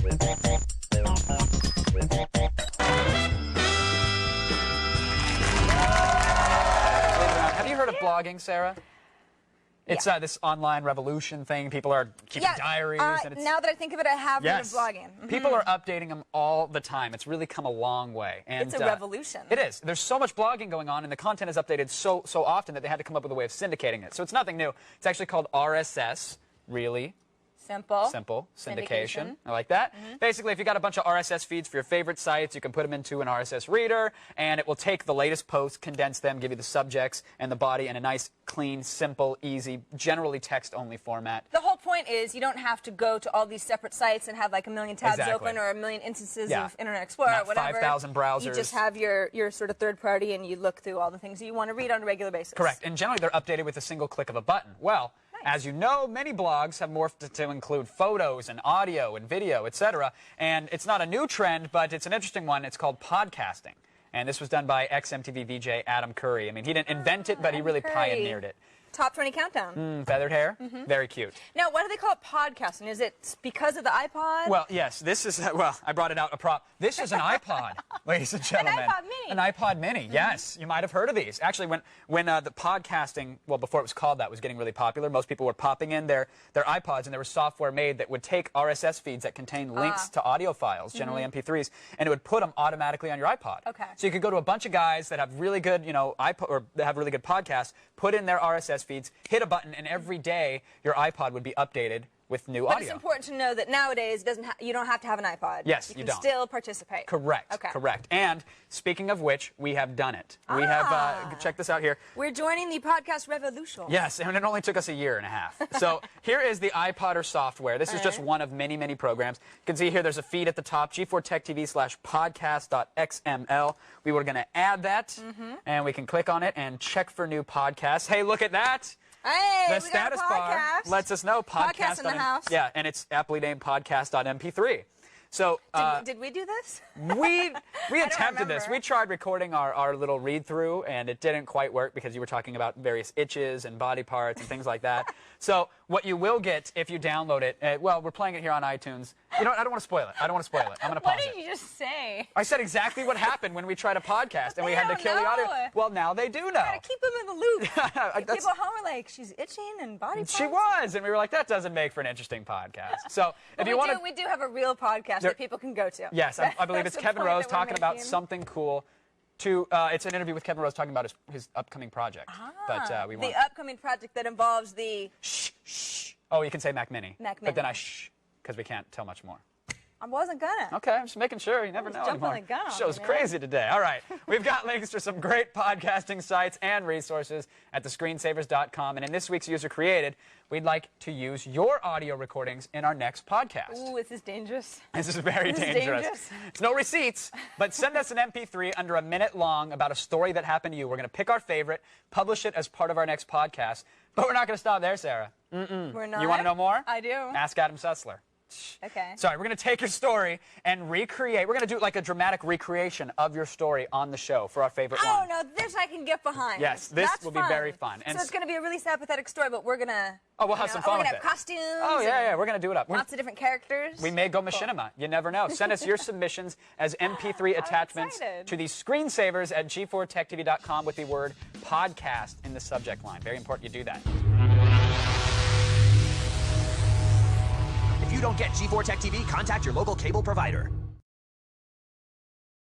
Have you heard of blogging, Sarah? It's this online revolution thing. People are keeping diaries. And it's, now that I think of it, I have heard of blogging. People are updating them all the time. It's really come a long way. And, it's a revolution. It is. There's so much blogging going on, and the content is updated so often that they had to come up with a way of syndicating it. So it's nothing new. It's actually called RSS, really. Simple. Syndication. I like that. Basically, if you got a bunch of RSS feeds for your favorite sites, you can put them into an RSS reader, and it will take the latest posts, condense them, give you the subjects and the body in a nice, clean, simple, easy, generally text-only format. The whole point is you don't have to go to all these separate sites and have like a million tabs open or a million instances of Internet Explorer or whatever. 5,000 browsers. You just have your sort of third party, and you look through all the things you want to read on a regular basis. Correct. And generally, they're updated with a single click of a button. Well, as you know, many blogs have morphed to include photos and audio and video, etc. And it's not a new trend, but it's an interesting one. It's called podcasting. And this was done by ex-MTV VJ Adam Curry. I mean, he didn't invent it, but he really pioneered it. Top 20 countdown. Feathered hair. Very cute. Now, why do they call it podcasting? Is it because of the iPod? Well, yes. This is, well, I brought it out a prop. This is an iPod, ladies and gentlemen. An iPod Mini. An iPod Mini, yes. You might have heard of these. Actually, when the podcasting, well, before it was called that, was getting really popular, most people were popping in their iPods, and there was software made that would take RSS feeds that contain links to audio files, generally MP3s, and it would put them automatically on your iPod. Okay. So you could go to a bunch of guys that have really good, iPod, or they have really good podcasts, put in their RSS feeds, hit a button, and every day your iPod would be updated with new audio. But it's important to know that nowadays you don't have to have an iPod. Yes, you can don't. still participate. Correct. Okay. Correct. And speaking of which, we have done it. We have, check this out here. We're joining the podcast revolution. Yes, and it only took us a year and a half. So here is the iPodder software. This is just one of many, many programs. You can see here there's a feed at the top, g4techtv/podcast.xml. We were going to add that, and we can click on it and check for new podcasts. Hey, look at that. Hey, the status bar lets us know podcast in the house. Yeah, and it's aptly named podcast.mp3. So did we do this? We attempted this. We tried recording our little read through, and it didn't quite work because you were talking about various itches and body parts and things like that. So what you will get if you download it, well, we're playing it here on iTunes. You know what? I don't want to spoil it. I'm going to pause it. What did you just say? I said exactly what happened when we tried a podcast and we had to kill the audio. Well, now they do know. You gotta keep them in the loop. People at home are like, she's itching and body parts. She was, and we were like, that doesn't make for an interesting podcast. So if you want to, we do have a real podcast that people can go to. Yes, I believe it's Kevin Rose talking about something cool. It's an interview with Kevin Rose talking about his upcoming project. But the upcoming project that involves the Oh, you can say Mac Mini. Mac Mini. But then because we can't tell much more. I wasn't gonna. Okay, I'm just making sure. You never know anymore. The gun, Show's crazy today. All right, we've got links to some great podcasting sites and resources at thescreensavers.com. And in this week's User Created, we'd like to use your audio recordings in our next podcast. Ooh, this is dangerous. This is very dangerous. It's no receipts, but send us an MP3 under a minute long about a story that happened to you. We're going to pick our favorite, publish it as part of our next podcast. But we're not going to stop there, Sarah. We're not? You want to know more? I do. Ask Adam Sussler. Okay. Sorry, we're going to take your story and recreate. We're going to do like a dramatic recreation of your story on the show for our favorite one. Oh, no, this I can get behind. Yes, this will be very fun. And so it's going to be a really sympathetic story, but we're going to... Oh, we'll have some fun with it. We're going to have costumes. Oh, yeah, we're going to do it up. Lots of different characters. We may go machinima. You never know. Send us your submissions as MP3 attachments to the screensavers at g4techtv.com with the word podcast in the subject line. Very important you do that. If you don't get G4 Tech TV, contact your local cable provider.